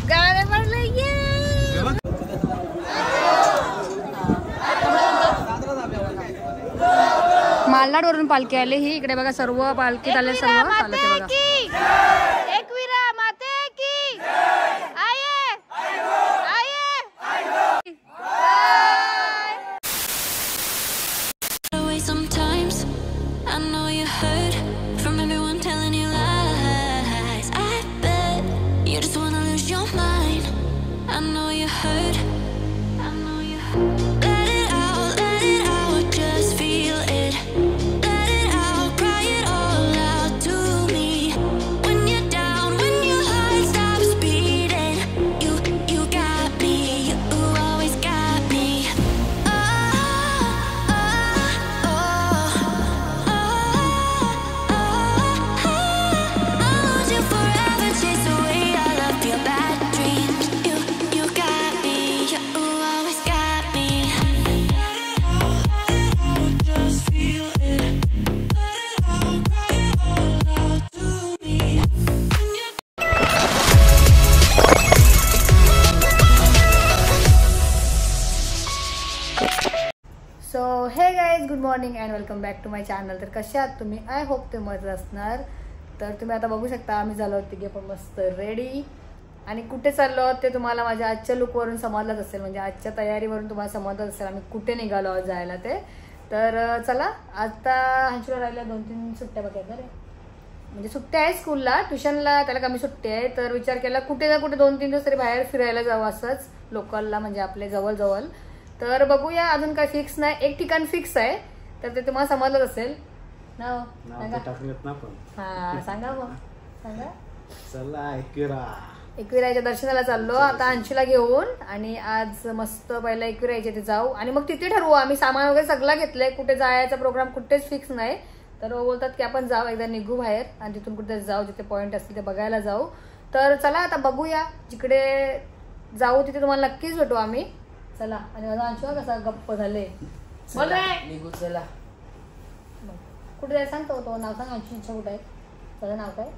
गाणे म्हणले मालनाड वरून पालखी आली ही इकडे बघा सर्व पालखीत आले सर्व चालत आहे बघा एकविरा माते की आये आये sometimes I know you heard from everyone telling you lies. I bet you just wanna lose your mind. I know you heard. I know you heard. Let it out, just feel it. Let it out, cry it all out to me. When you're down, when your heart stops beating, you got me, you always got me. So hey guys good morning and welcome back to my channel. तर कसे आहात तुम्ही? I hope ते मस्त असणार. तर तुम्ही आता बघू शकता आम्ही झालो तिघे पण मस्त रेडी. आणि कुठे चाललो ते तुम्हाला माझ्या आजच्या लुकवरून समजलंच असेल, म्हणजे आजच्या तयारीवरून तुम्हाला समजत असेल आम्ही कुठे निघालो आहोत जायला ते. तर चला आता हंचूला राहिल्या 2-3 सुट्ट्या बघायला रे, म्हणजे सुट्ट्या आहे स्कूलला, ट्युशनला त्याला कमी सुट्टी आहे. तर विचार केला कुठे ना कुठे 2-3 दिवस तरी बाहेर फिरायला जावं असंच लोकलला, म्हणजे आपले जवळ. तर बघूया, अजून काय फिक्स नाही. एक ठिकाण फिक्स आहे तर ते तुम्हाला समजलंच असेल ना. हा सांगा मग सांगा. चला एकविराच्या दर्शनाला चाललो आता अंशूला घेऊन. आणि आज मस्त पहिला एकविराच्या तिथे जाऊ आणि मग तिथे ठरवू. आम्ही सामान वगैरे सगळं घेतलंय, कुठे जायचा प्रोग्राम कुठेच फिक्स नाही. तर बोलतात की आपण जाऊ एकदा निघू बाहेर आणि तिथून कुठे जाऊ, जिथे पॉईंट असतील ते बघायला जाऊ. तर चला आता बघूया, जिकडे जाऊ तिथे तुम्हाला नक्कीच भेटू आम्ही. चला. आणि माझा अंशू कसा गप्प झाले बोल रे निघू. चला कुठे जायचं सांगतो तो नाव सांग. अंशू इच्छा कुठे आहे? त्याचं नाव काय?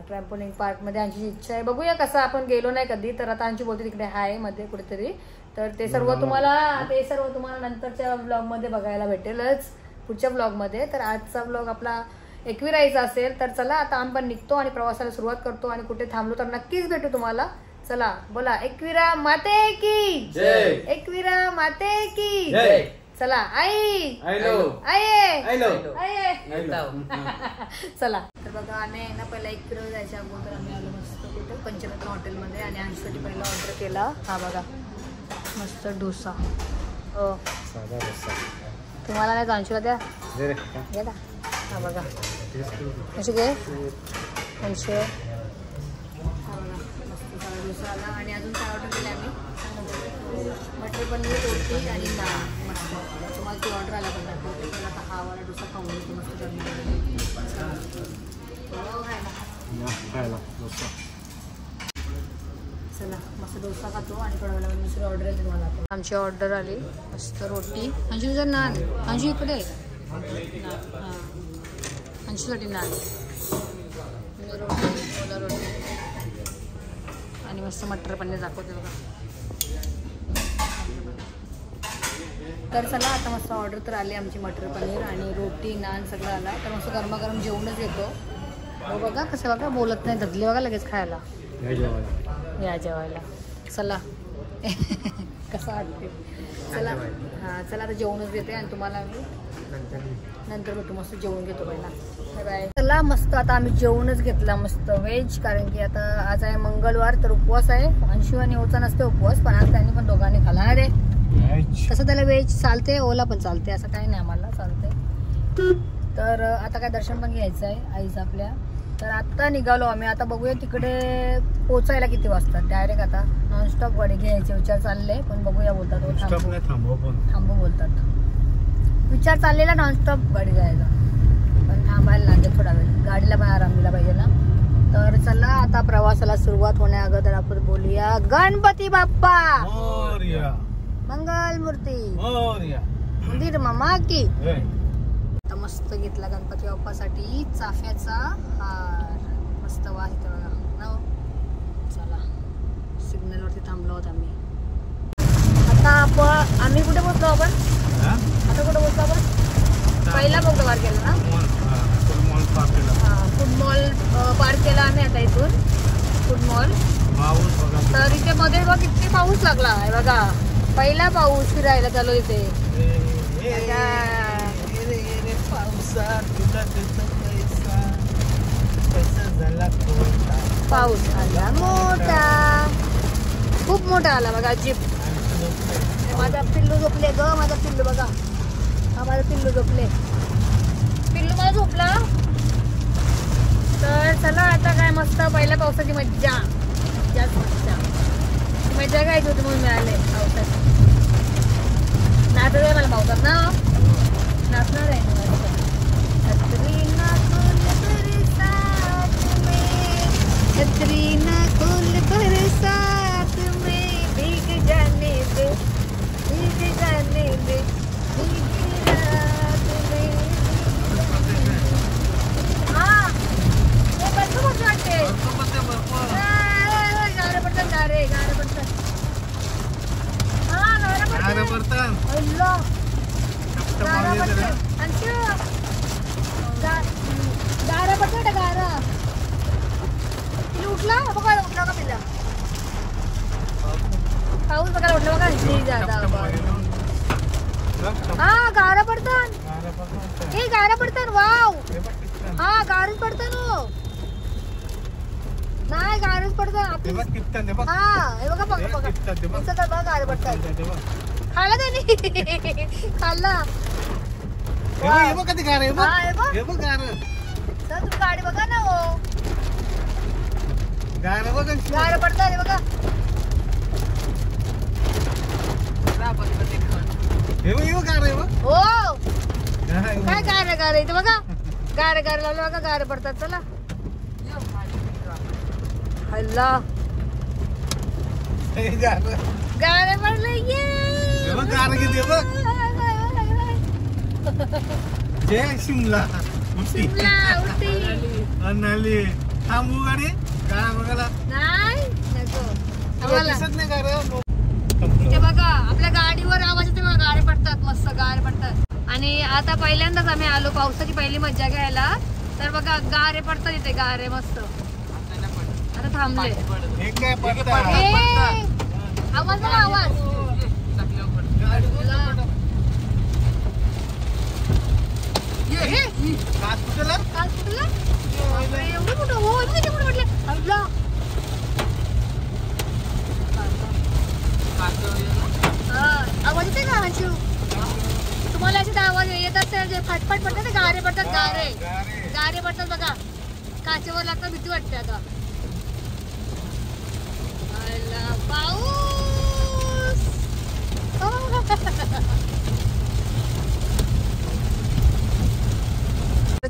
ट्रॅम्पोलिंग पार्क मध्ये अंशूची इच्छा आहे. बघूया कसं, आपण गेलो नाही कधी. तर आता अंशू बोलते तिकडे आहे मध्ये कुठेतरी. तर ते सर्व तुम्हाला नंतरच्या ब्लॉग मध्ये बघायला भेटेलच, पुढच्या ब्लॉग मध्ये. तर आजचा ब्लॉग आपला एकविरायचा असेल. तर चला आता आम्ही पण निघतो आणि प्रवासाला सुरुवात करतो. आणि कुठे थांबलो तर नक्कीच भेटू तुम्हाला. चला बोला एकविरा माते की जय, एकविरा माते की जय. चला आई चला. तर बघा आम्ही ना पहिला एकविरा जायच्या अगोदर आम्ही आलो मस्त कुठे पंचरत्न हॉटेलमध्ये आणि अंशूसाठी पहिला ऑर्डर केला. हा बघा मस्त डोसा. तुम्हाला नाही अंशूला द्या घ्या. हा बघा कशी घे अंशू. डोसा आला आणि अजून काय ऑर्डर केले आम्ही मटर पनीर रोटी आणि नान. मस्त तुम्हाला ती ऑर्डर आला पण दाखवते. पण आता हा वाला डोसा खाऊन घेतो मस्त चला मस्त डोसा खातो. आणि थोड्या वेळा दुसरी ऑर्डर आहे तुम्हाला. आमची ऑर्डर आली मस्त रोटी. अंशू जर नान, अंशू इकडे हां अंशूसाठी नान रोटी मला रोटी आणि मस्त मटर पनीर दाखवते बघा. तर चला आता मस्त ऑर्डर तर आली आमची मटर पनीर आणि रोटी नान सगळं आला. तर मस्त गरमागरम जेवणच येतो. हो बघा कसं बघा बोलत नाही, धरले बघा लगेच खायला या जेवायला. चला कसं वाटते. चला हां चला आता जेवणच देते आणि तुम्हाला मी नंतर भेटू. मस्त जेवण घेतो पहिला. Bye bye. चला मस्त आता आम्ही जेवणच घेतला मस्त व्हेज, कारण की आता आज आहे मंगळवार तर उपवास आहे. अंशू आणि ओचा नसते उपवास, पण आज त्यांनी पण दोघांनी खाला रे. तसं त्याला व्हेज चालते, ओला पण चालते, असं काही नाही आम्हाला चालते. तर आता काय दर्शन पण घ्यायचं आहे आईचं आपल्या. तर आता निघालो आम्ही. आता बघूया तिकडे पोचायला किती वाजतात. डायरेक्ट आता नॉनस्टॉप गाडी घ्यायचे विचार चालले, पण बघूया बोलतात थांबू बोलतात. विचार चाललेला नॉनस्टॉप गाडी जायचा, पण थांबायला लागेल थोडा वेळ, गाडीला पण आराम दिला पाहिजे ना. तर चला आता प्रवासाला सुरुवात होण्या अगोदर आपण बोलूया गणपती बाप्पा मंगल मूर्ती मंदिर मामा की. आता मस्त घेतला गणपती बाप्पासाठी चाफ्याचा हार. मस्त वास येतो बघा ना. चला सिग्नल वरती थांबलो आहोत आम्ही. आता आम्ही कुठे पोहोचलो आपण? आता कुठे पोहोचलो आपण? पहिला बोगदा पार केला ना. फूड मॉल पार केला आम्ही आता इथून. Food mall. तर इथे मध्ये बघ किती पाऊस लागला आहे बघा. पहिला पाऊस फिरायला चालू इथे. पाऊस आला मोठा. खूप मोठा आला बघा. जीप. माझा पिल्लू झोपले ग. माझा पिल्लू बघा. हा माझा पिल्लू झोपले. पिल्लू मला झोपला. तर चला आता काय मस्त पहिल्या पावसाची मज्जा. मज्जा घ्यायची होती म्हणून मिळाले पावसात. नाचत आहे मला पावसात ना. नाचणार आहे कतरीना खोल बरसात में भीग जाने दे. भीग जाने दे. भीग रात में. हाँ वो बस वाटते. गारे पडतात. गारे पडतात. हा गारे पडतात. अल्ला गारा पडतात. अंशू गारा पडतात. गारा उठला बघा. उठला का पिल्ला? पाऊस बघायला उठला बघा. हा गारा पडतात. हे गारा पडतात. वाव. हा गारच पडतात. नाही गारच पडतात. हा हे बघा बघा बघा गारे पडतात. खाल्ला त्यांनी. खाल्ला. तुम्ही गाडी बघा ना. हो गार पडतात बघा. हो काय गार इथे बघा. गार लावलं बघा. गार पडतात. चला हल्ला गार पडले. शिमला थांबू गाडी. नाही इथे बघा आपल्या गाडीवर आवाज येते बघा. गारे पडतात. मस्त गारे पडतात. आणि आता पहिल्यांदाच आम्ही आलो पावसाची पहिली मज्जा घ्यायला. तर बघा गारे पडतात इथे. गारे मस्त. आता थांबले. आवाज बघा. आवाज एवढं मोठं. हो एवढं म्हटलं. आवाज येते का अंशू? तुम्हाला असे आवाज येत असेल जे फटफट पडतात. गारे पडतात. गारे पडतात बघा. काचेवर लागतात. भीती वाटते आता. पाऊस.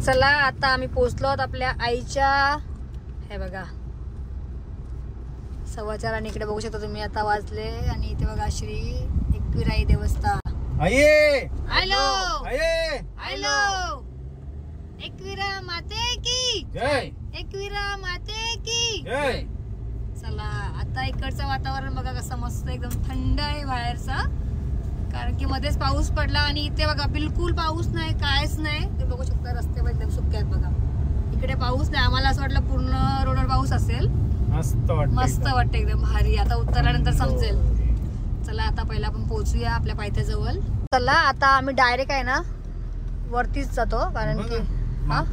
चला आता आम्ही पोहोचलो आहोत आपल्या आईच्या. हे बघा 4:15 आणि इकडे बघू शकता तुम्ही. आता वाजले आणि इथे बघा श्री एकविराई देवस्थान. हॅलो एकविरा माते की जय. एकविरा माते की जय. चला आता इकडचं वातावरण बघा कसं मस्त. एकदम थंड आहे बाहेरचा. कारण की मध्येच पाऊस पडला आणि इथे बघा बिलकुल पाऊस नाही. कायच नाही. ते बघू शकता रस्ते एकदम सुके आहेत बघा. इकडे पाऊस नाही. आम्हाला असं वाटलं पूर्ण रोडवर पाऊस असेल. मस्त वाटतं एकदम भारी. आता उतरल्यानंतर समजेल. चला आता पहिला आपण पोहोचूया आपल्या पायथ्याजवळ. चला आता आम्ही डायरेक्ट आहे ना वरतीच जातो. कारण की हा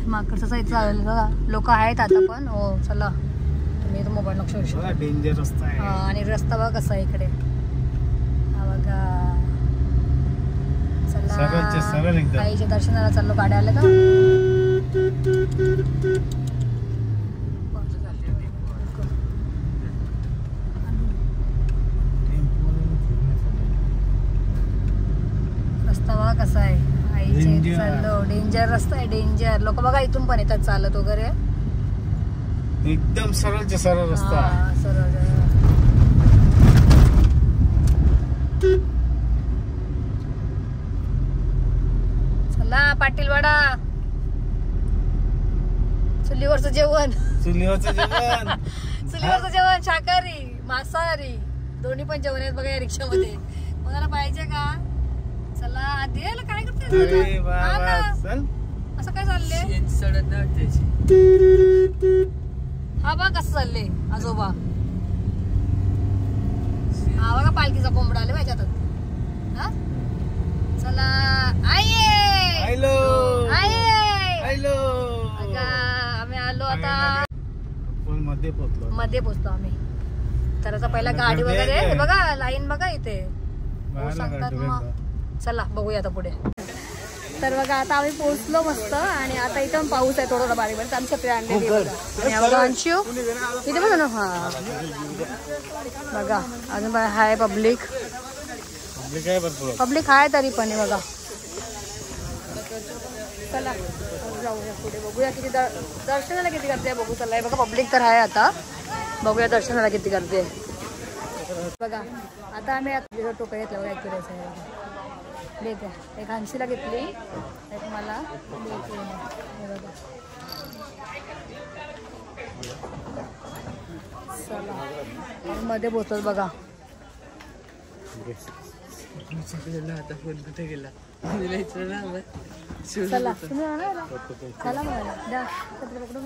माकडचा इथे चाललं बघा. लोक आहेत आता पण. हो चला तुम्ही मोबाईल लक्ष डेंजर रस्ता आहे. आणि रस्ता बघा कसा आहे इकडे. हा बघा. चला आईच्या दर्शनाला चाललो. गाड्या आल्या का? रस्ता बघा कसा आहे. आईचे चाललो. डेंजर रस्ता आहे. डेंजर. लोक बघा इथून पण येतात चालत वगैरे. एकदम सरळ रस्ता. सरळ चुलीवरचं जेवण चुलीवरचं जेवण. चुलीवरचं जेवण शाकाहारी मांसाहारी दोन्ही पण जेवण आहेत बघा या रिक्षामध्ये. कोणाला पाहिजे का? चला आधी यायला काय करते अरे वा वा, चल. असं काय चाललंय? हा बघ कसं चाललंय आजोबा. हा बघा पालखीचा कोंबडा आले पाहिजे आता. हा चला आये हॅलो आये हॅलो. आम्ही आलो आता मध्ये पोहोचलो आम्ही. तर आता पहिला गाडी वगैरे हे बघा लाईन बघा इथे सांगतात मग. चला बघूया आता पुढे. तर बघा आता आम्ही पोहोचलो मस्त आणि आता इथं पाऊस आहे थोडा बारीक बारीक. आमच्या छत्री आणलेली अंशू इथे बघा ना. हा बघा अजून हाय पब्लिक हाय तरी पण बघा. चला जाऊया पुढे बघूया किती दर्शनाला किती गर्दी आहे बघू. चला बघा पब्लिक तर आहे आता. बघूया दर्शनाला किती गर्दी आहे बघा. आता आम्ही टोकं घेतलं बघा ॲक्युरेस आहे देत्या. एक 80ला घेतली एक मला हे बघा. चला मध्ये पोहोचत बघा. आता फोन कुठे गेला? चला तुम्ही चला बघायला द्या पकडून.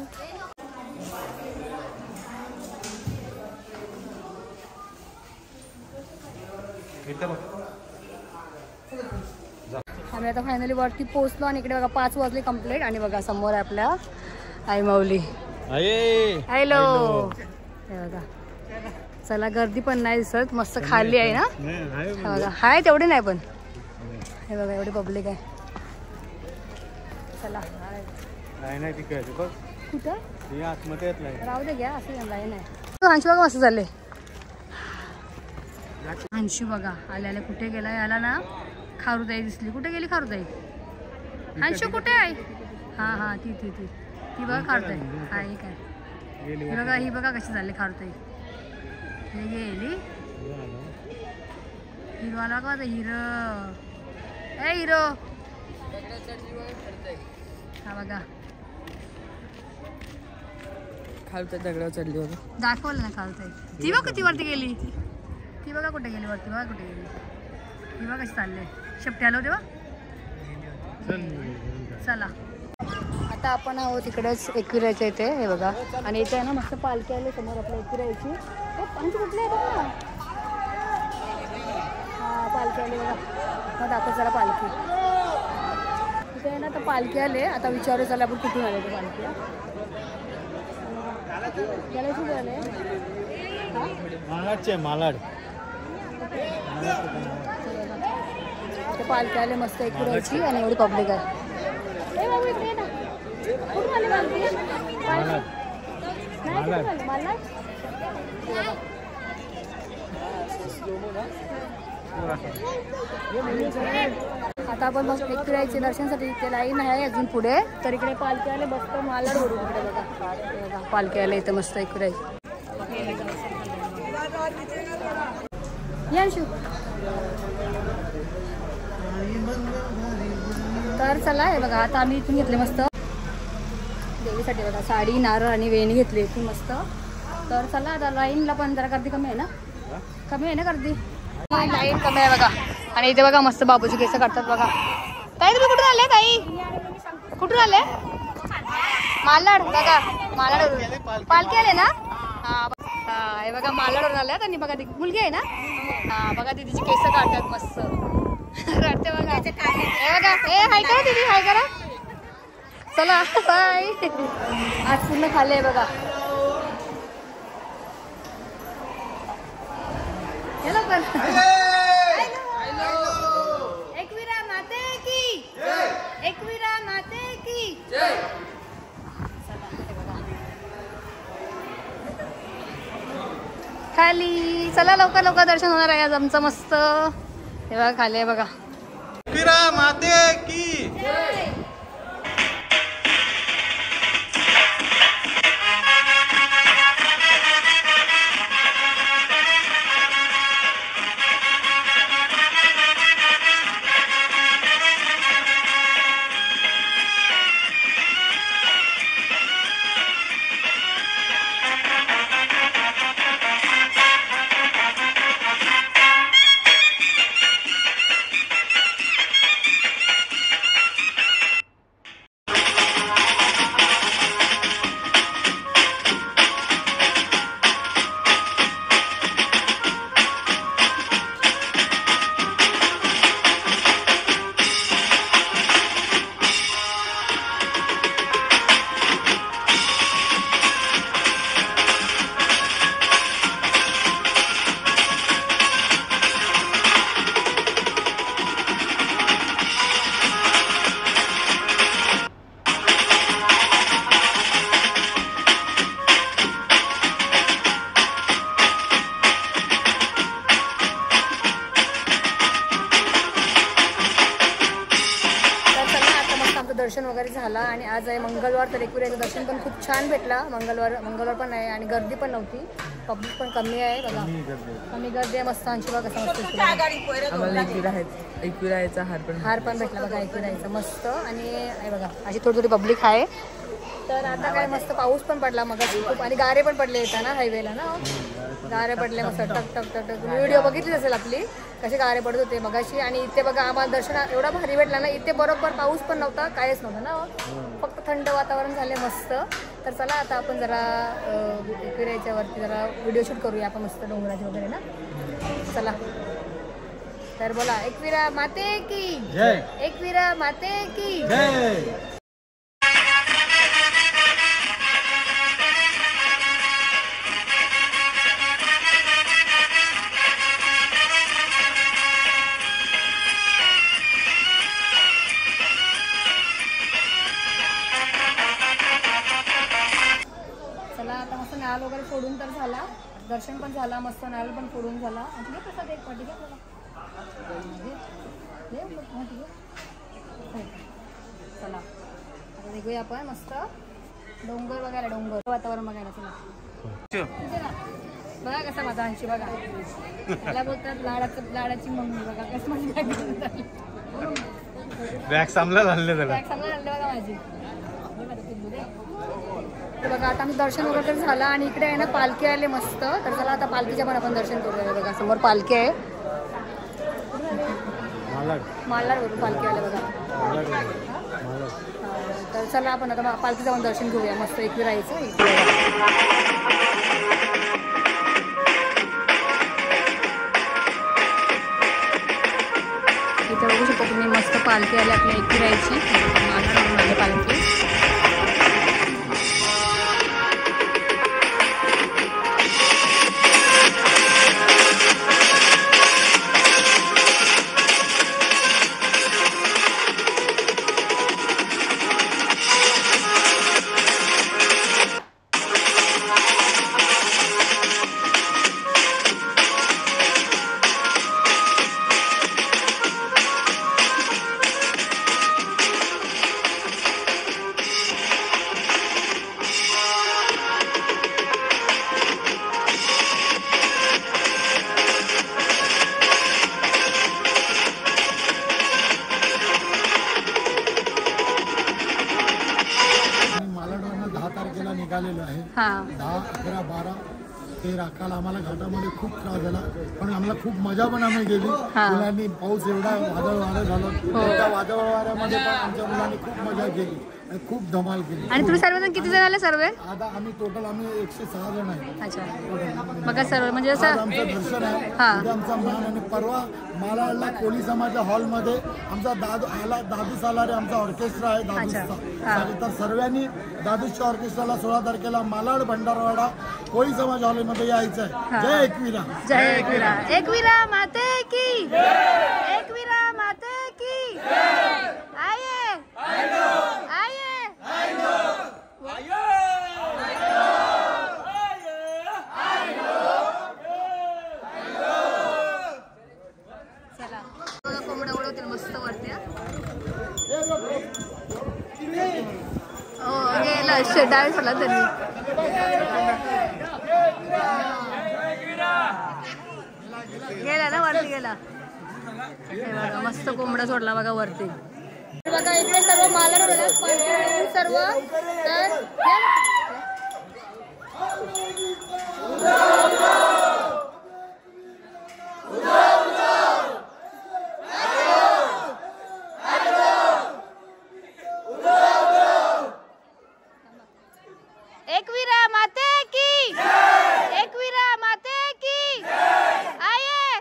आम्ही आता फायनली वरती पोहोचलो आणि इकडे बघा 5 वाजले कंप्लीट. आणि बघा समोर आहे आपल्या आई माऊली. हॅलो हे बघा. चला गर्दी पण नाही दिसत मस्त खाली आहे ना. बघा हाय तेवढी नाही पण हे बघा एवढी पब्लिक आहे. चला कुठं राहू दे घ्या असं लाईन आहे. अंशू बघा मस्त चालले. अंशू बघा आल्या कुठे गेला याला ना खारुताई दिसली. कुठे गेली खारुताई? अंशू कुठे आहे? हा हा ती ती ती ती बघा खारुताई. हा ही काय ही बघा ही बघा कशी चालली खारुताई. हे गेली हिरो आला का हिरो. ए हिरो हा बघा खालच्या दगडावर चढली होती. दाखवलं ना खारुताई. ती बघ किती वरती गेली. ती बघा कुठे गेली वरती. बघा कुठे गेली. ही बघा कशी चालले. शेपटी आलो तेव्हा. चला आता आपण आहोत इकडेच एकविरायच्या इथे हे बघा. आणि इथे आहे ना मस्त पालखी आली समोर आपल्या एकविरायची. पालखी कुठली आहे बघा. हा पालखी आली बघा. मग दाखव जरा पालखी इथे आहे ना. तर पालखी आले आता विचारू चला आपण कुठून आले ते पालखी. त्याला कुठे आले मालाड पालखी आले मस्त एकविरायची आणि एवढी पब्लिक आहे. कुठून आली पालखी? आता आपण मग एकविरायचे दर्शनासाठी इथे लाईन आहे अजून पुढे. तर इकडे पालखी आले बसतो मालाड वरून इकडे बघा. पालखी आले इथे मस्त एकविरायची. यांशू तर चला हे बघा आता आम्ही इथून घेतले मस्त देवीसाठी बघा साडी नारळ आणि वेणी घेतली इथून मस्त. तर चला आता लाईनला पण जरा गर्दी कमी आहे ना. कमी आहे ना गर्दी. लाईन कमी आहे बघा. आणि इथे बघा मस्त बाबूजी केस काढतात बघा. ताई तुम्ही कुठून आले? ताई कुठून आले? मालाड बघा. मालाड पालखी आले ना. हा हे बघा मालाडवरून आल्यात. आणि बघा ती मुलगी आहे ना. हा बघा तिची केस काढतात मस्त काढते बघा. हे बघा हे हाय करा दीदी हाय करा. चला बाय. आज पूर्ण खाल्ले आहे बघा. हेलो पण एकविरा माते की एकविरा माते की जय. खाली चला लवकर लवकर दर्शन होणार आहे आज आमचं मस्त. हे बघा खाली आहे बघा. एकविरा माते की दर्शन वगैरे झाला आणि आज आहे मंगळवार तर एकविराचं दर्शन पण खूप छान भेटला. मंगळवार पण आहे आणि गर्दी पण नव्हती, पब्लिक पण कमी आहे बघा, कमी गर्दी आहे. मस्त आमची बघा कसं मस्त आम्हाला एकविरायचा हार पण भेटला बघा एकविरायचा मस्त. आणि आहे बघा अशी थोडी थोडी पब्लिक आहे. तर आता काय मस्त पाऊस पण पडला मग खूप आणि गारे पण पडले येताना हायवेला ना, गारे पडले मस्त टक टक टक टक. तुम्ही व्हिडिओ बघितलीच असेल आपली कसे गारे पडत होते मगाशी. आणि इथे बघा आम्हाला दर्शन एवढा भारी भेटला ना, इथे बरोबर पाऊस पण नव्हता काहीच नव्हतं ना, फक्त थंड वातावरण झाले मस्त. तर चला आता आपण जरा एकविरायच्या वरती जरा व्हिडिओ शूट करूया आपण मस्त डोंगराचे वगैरे ना, चला. तर बोला एकविरा माते की जय, एकविरा माते की जय. आता मस्त नारळ वगैरे फोडून तर झाला, दर्शन पण झाला, मस्त नारळ पण फोडून झाला. आणि प्रसाद एक पाठी घ्या चला आता निघूया आपण मस्त डोंगर बघायला, डोंगर वातावरण बघायला. चला बघा कसा माझा अंशी बघा, त्याला बोलतात लाडाची मम्मी बघा कसं माझी बॅग सामला झाले बघा माझी. तर बघा आता आम्ही दर्शन वगैरे झालं आणि इकडे आहे ना पालखी आले मस्त. तर चला आता पालखीच्या पण आपण दर्शन करूया. बघा समोर पालखी आहे, मालाडवरून पालखी आले बघा. तर चला आपण आता पालखीचं पण दर्शन घेऊया मस्त एकविरायचं. इथे बघू शकता तुम्ही मस्त पालखी आली आपल्या एकविरायची, मालाडवरून आली पालखी. निघालेलो आहे. 10, 11, 12, 13 काल आम्हाला घाटामध्ये खूप त्रास झाला, पण आम्हाला खूप मजा पण आम्ही गेली. मुलांनी पाऊस एवढा वादळ झालं, त्या वादळ वाऱ्यामध्ये पण आमच्या मुलांनी खूप मजा केली आणि खूप धमाल केली. आणि तुम्ही सर्वजण किती जण आले? सर्व आता आम्ही टोटल 106 जण आहे. अच्छा मग सर्व म्हणजे असं आमचं दर्शन आहे, आमचा मान. आणि परवा मालाडला कोळी समाजा हॉलमध्ये आमचा दादू सालारे आमचा ऑर्केस्ट्रा आहे दादूचा. तर सर्वांनी दादूच्या ऑर्केस्ट्राला 16 तारखेला मालाड भंडारवाडा कोळी समाज हॉलमध्ये यायचं आहे. जय एकविरा, जय एकविरा, एकविरा माते की, एकविरा माते की. आये आये चला कोंबडा उडवतील मस्त वरती. हो गेला डाळ सोडला त्यांनी. गेला ना वरती गेला. हे बघा मस्त कोंबडा सोडला बघा वरती. बघा इकडे सर्व मालाड सर्व. तर एकविरा माते की, एकविरा माते की. आये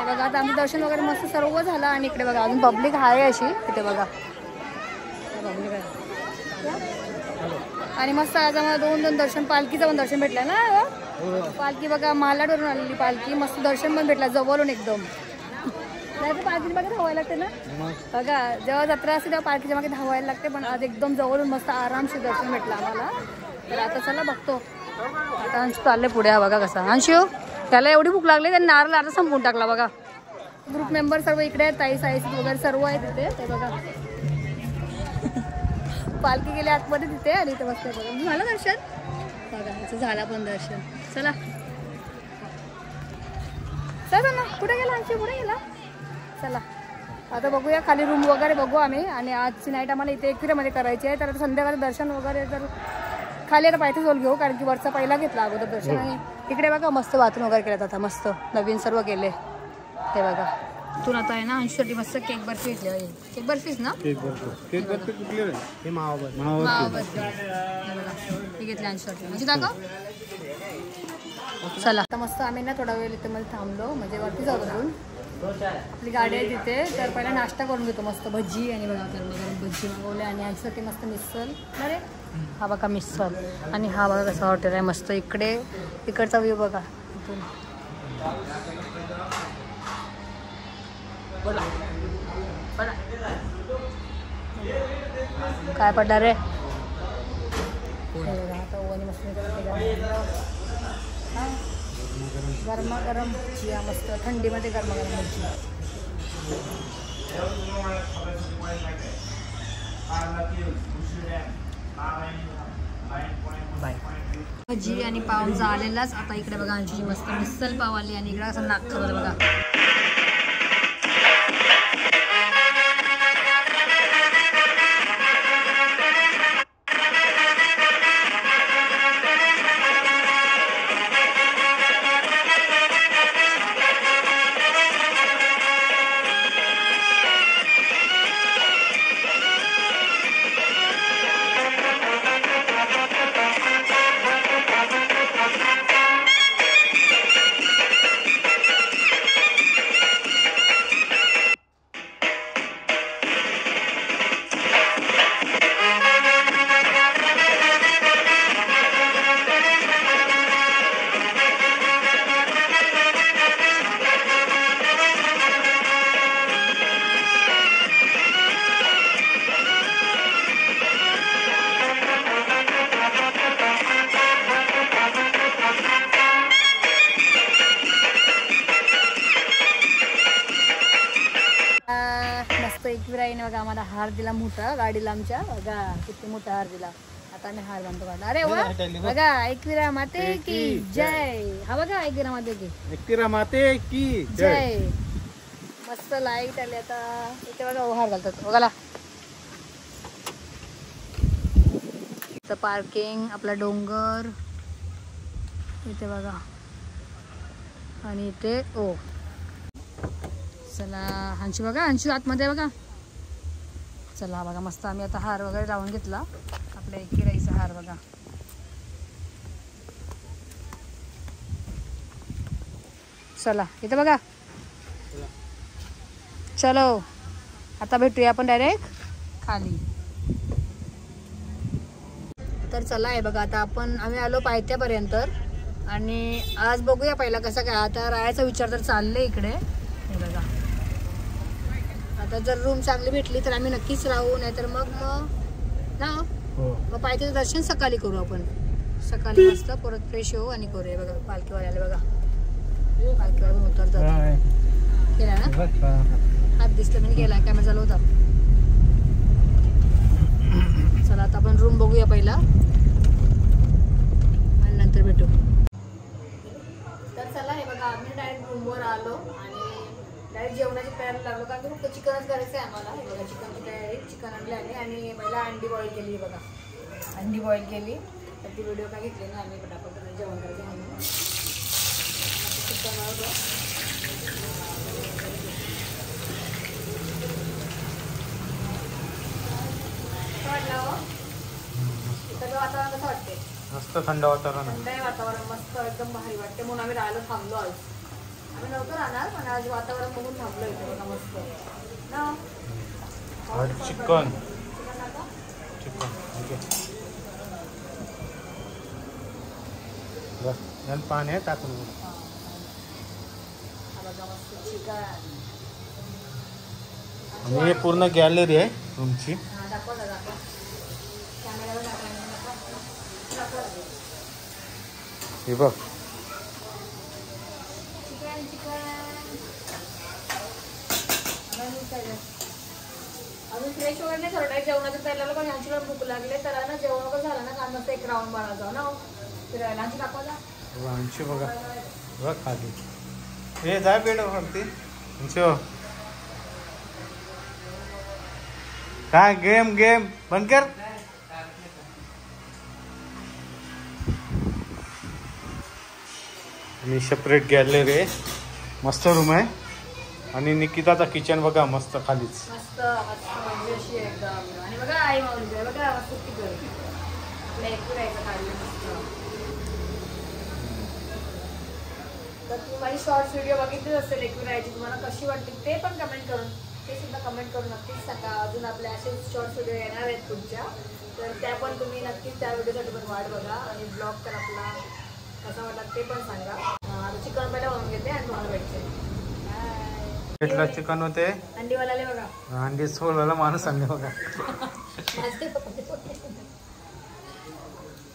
बघा आता आमचं दर्शन वगैरे मस्त सर्व झालं आणि इकडे बघा अजून पब्लिक आहे अशी इथे बघा पब्लिक आहे. आणि मस्त आज आम्हाला 2 दर्शन, पालखीचं पण दर्शन भेटलं ना. पालखी बघा मालाडवरून आलेली पालखी, मस्त दर्शन पण भेटला जवळून एकदम. नाही तर पालखीच्या मागे धावायला लागते ना बघा, जेव्हा जत्रा असते तेव्हा पालखीच्या मागे धावायला लागते, पण आज एकदम जवळून मस्त आरामशीर दर्शन भेटलं आम्हाला. तर आता चला बघतो. आता अंशू चालले पुढे. हा बघा कसा अंशू, त्याला एवढी भूक लागली त्याने नारळ आता संपवून टाकला बघा. ग्रुप मेंबर सर्व इकडे आहेत, ताई साईस वगैरे सर्व आहे तिथे. ते बघा पालखी गेली आतमध्ये तिथे आणि इथे बसते बघा. झालं दर्शन बघा, याचं झालं पण दर्शन. चला चला ना, कुठे गेला आणखी, कुठे गेला. चला आता बघूया खाली रूम वगैरे बघू आम्ही. आणि आजची नाईट आम्हाला इथे एकविरामध्ये करायची आहे. तर आता संध्याकाळी दर्शन वगैरे तर खाली आता पायथ्याच जवळ घेऊ, कारण की वरचा पहिला घेतला अगोदर दर्शन. आणि इकडे बघा मस्त बाथरूम वगैरे केलं आता, मस्त नवीन सर्व केले. हे बघा तून आता आहे ना अंशूसाठी मस्त केक बर्फी घेतली आहे. केक बर्फीच ना, केक बर्फी कुठली रे, हे मावा बर्फी हे घेतली अंशूसाठी. म्हणजे दाखव. चला आता मस्त आम्ही ना थोडा वेळ इथे मध्ये थांबलो, म्हणजे वरती जाऊ करून आपली गाडी आहे तिथे. तर पहिला नाश्ता करून घेतो मस्त, भजी आणि बघा गरम भजी मागवले. आणि यांच्यासाठी मस्त मिसल. अरे हा बघा मिसल. आणि हा बघा कसं हॉटेल आहे मस्त. इकडे इकडचा व्ह्यू बघा इथून. काय पडणार रे, आता ओवानी मस्त गरमागरम भजी मस्त थंडीमध्ये गरमागरम भजी. भजी आणि पाव झालेलाच. आता इकडे बघा आमची मस्त मिसल पाव आली. आणि इकडे असं नाक खावलं बघा. मस्त एकविराईने बघा आम्हाला हार दिला मोठा गाडीला आमच्या. बघा किती मोठा हार दिला. आता आम्ही हार बांधतो काढला. अरे वा बघा एकविरा माते की जय. हा बघा एकविरा माते की, एकविरा माते की जय. मस्त लाईट आली आता इथे बघा. हार घालतात बघाला. पार्किंग आपला डोंगर इथे बघा. आणि इथे ओ चला हंशी बघा, हंशी आतमध्ये बघा. चला बघा मस्त आम्ही आता हार वगैरे लावून घेतला. आपल्या एकविराईचा हार बघा. चला इथे बघा. चलो आता भेटूया आपण डायरेक्ट खाली. तर चला आहे बघा आता आम्ही आलो पायथ्यापर्यंत. आणि आज बघूया पहिला कसं काय. आता राहायचा विचार तर चालले इकडे. हे बघा आता जर रूम चांगली भेटली तर आम्ही नक्कीच राहू, नाहीतर मग मग पायथ्याचं दर्शन सकाळी करू आपण. सकाळी मस्त परत फ्रेश होऊ आणि करूया. बघा पालखीवाल्याला बघा, पालखीवाला उतरतात. गेला ना हात दिसलं मी गेला, कॅमेरा चालू होता. चला आता आपण रूम बघूया पहिला आणि नंतर भेटू. तर चला हे बघा आम्ही डायरेक्ट रूमवर आलो आणि डायरेक्ट जेवणाची तयारी लागलो, कारण फक्त चिकनच करायचं आहे आम्हाला. हे बघा चिकनची तयारी. चिकन आणले आणि पहिला अंडी बॉईल केली. बघा अंडी बॉईल केली. तर ती व्हिडिओ काय घेतली ना आम्ही पटापट जेवण करायचं म्हणून. चिकन वातावरण कसं वाटते? मस्त थंड वातावरण. थंड आहे वातावरण, मस्त एकदम भारी वाटते. म्हणून आम्ही राहायला थांबलो. आज आम्ही नव्हतं राहणार पण आज वातावरण बघून थांबलो इथे बघा मस्त ना. चिकन बस पाणी टाकून आणि हे पूर्ण गॅलरी आहे रूमची. हे बघ फ्रेश वगैरे नाही झालं जेवणाचं तयारीला पण ह्यांची पण भूक लागले तर ना जेवण वगैरे झालं ना कारण मस्त एक राऊंड मारा जाऊ ना फिरायला आमची दाखवायला आमची बघा बघ खाली हे जाय पेट वरती काय गेम गेम बंद कर. आणि सेपरेट गॅलरी आहे मस्त रूम आहे आणि निकिताचा किचन बघा मस्त खालीच मस्त म्हणजे अशी एकदम आणि बघा आई माऊली बघा मस्त किती आपल्या एकूरायचं काढलं मस्त. तर तुम्ही माझी शॉर्ट्स व्हिडिओ बघितलीच असेल एकूरायची तुम्हाला कशी वाटली ते पण कमेंट करून ते सुद्धा कमेंट करून नक्कीच सांगा. अजून आपले असे शॉर्ट्स व्हिडिओ येणार आहेत तुमच्या तर त्या पण तुम्ही नक्कीच त्या व्हिडिओसाठी पण वाट बघा आणि ब्लॉग तर आपला कसा वाटला ते पण सांगा. चिकन पहिला बनवून घेते आणि तुम्हाला भेटते. चिकन होते अंडीवाला बघा अंडी सोडवायला माणूस आणले बघा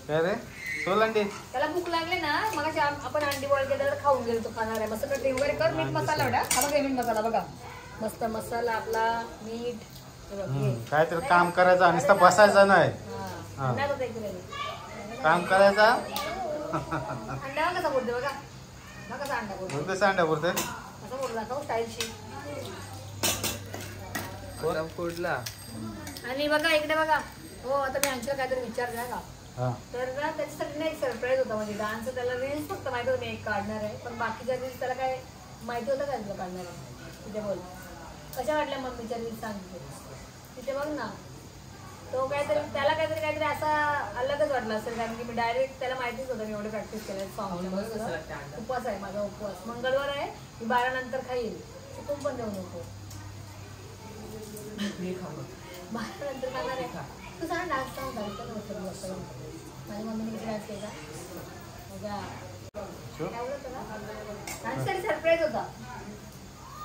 काय रे सोल अंडी त्याला भूक लागले ना मग आपण अंडी बॉईल केलं तर खाऊन गेलो तो खाणार आहे मस्त कटिंग वगैरे कर मीठ मसाला एवढा हा बघा मीठ मसाला बघा मस्त मसाला आपला मीठ काय तर काम करायचं आणि नुसतं बसायचं नाही काम करायचा. अंडा कसा बोलते बघा कसा अंडा बोलतो कसा अंडा बोलते असं बोलतो दाखव स्टाईलशी फोडला. आणि बघा इकडे बघा हो आता मी आमच्याला काहीतरी विचारलं का तर ना त्याच्यासाठी एक सरप्राईज होता म्हणजे डान्स त्याला रील्स फक्त माहिती होतं मी एक काढणार आहे पण बाकीच्या रील्स त्याला काय माहिती होतं काय तुला काढणार आहे तिथे बोल कशा वाटल्या मम्मीच्या रील्स सांगितले तिथे बघ ना तो काहीतरी त्याला काहीतरी असा अलगच वाटला असेल कारण की मी डायरेक्ट त्याला माहितीच होतं मी एवढे प्रॅक्टिस केलं सॉंगच्या. उपवास आहे माझा उपवास मंगळवार आहे मी 12 नंतर खाईल चुकून पण देऊ नको 12 नंतर खाणार आहे तू सांग डान्स सांग माझ्या मम्मीने किती डान्स केला डान्ससाठी सरप्राईज होता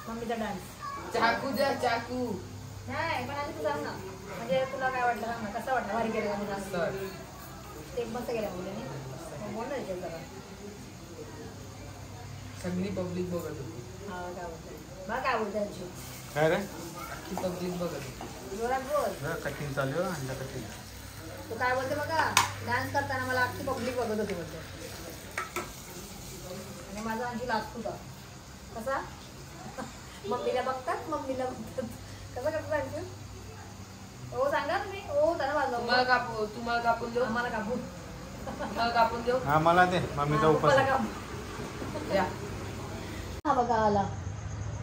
मम्मीचा डान्स. चाकू द्या चाकू नाही पण आधी तू सांग ना म्हणजे तुला काय वाटलं सांग ना कसा वाटला भारी केला मी डान्स स्टेप मस्त केला मुलीने बोल ना विचार जरा सगळी पब्लिक बघत होती. हा काय बोलते बघ काय बोलते त्यांची काय रे पब्लिक बघत होती. जोरात बोल कटिंग चालू आहे अंडा कटिंग तू काय बोलते बघा डान्स करताना मला अख्खी पब्लिक बघत होती बोलते आणि माझा आणखी लास्ट होता कसा मम्मीला बघतात कसं करतात आणखी हो सांगा तुम्ही हो त्यांना वाजवा तुम्हाला कापून देऊ आम्हाला कापून कापून देऊ हा मला दे मम्मीचा उपवास हा बघा आला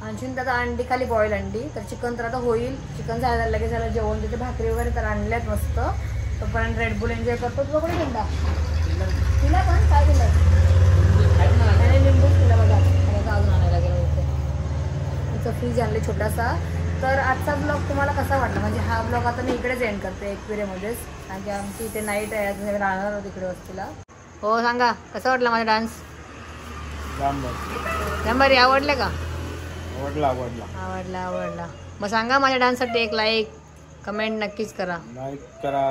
आणखीन त्याचा अंडी खाली बॉईल अंडी तर चिकन तर आता होईल चिकन झालं लगेच झालं जेवण तिथे भाकरी वगैरे तर आणल्यात मस्त तोपर्यंत रेडबुल एन्जॉय करतो तुला कोणी दिला तिला पण काय दिलं त्याने लिंबूच दिला बघा अजून आणायला गेलं होतं तिचं फ्रीज आणले छोटासा. तर आजचा ब्लॉग तुम्हाला कसा वाटला म्हणजे हा ब्लॉग आता मी इकडेच एंड करते एकविरेमध्येच कारण की आमची इथे नाईट आहे अजून राहणार होती इकडे वस्तीला. हो सांगा कसा वाटला माझा डान्स नंबर आवडले का आवडला मग सांगा माझ्या डान्ससाठी एक लाईक कमेंट नक्कीच करा लाईक करा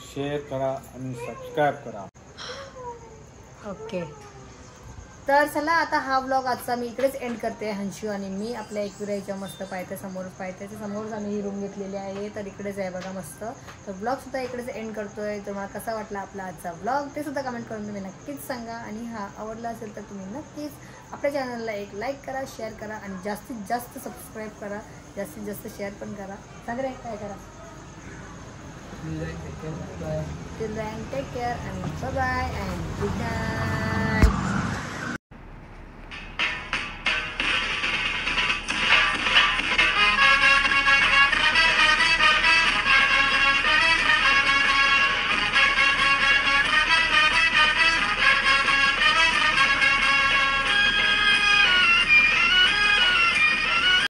शेअर करा आणि सबस्क्राईब करा. ओके तर चला आता हा ब्लॉग आजचा मी इकडेच एंड करते. हंशू आणि मी आपल्या एकविराईच्या मस्त पायथ्याच्या समोरच आम्ही ही रूम घेतलेली आहे तर इकडेच आहे बघा मस्त. तर ब्लॉगसुद्धा इकडेच एंड करतोय. तर मला कसा वाटला आपला आजचा ब्लॉग ते सुद्धा कमेंट करून तुम्ही नक्कीच सांगा आणि हा आवडला असेल तर तुम्ही नक्कीच आपल्या चॅनलला एक लाईक करा शेअर करा आणि जास्तीत जास्त सबस्क्राईब करा जास्तीत जास्त शेअर पण करा. सांग रे काय करा take care and bye-bye and good night.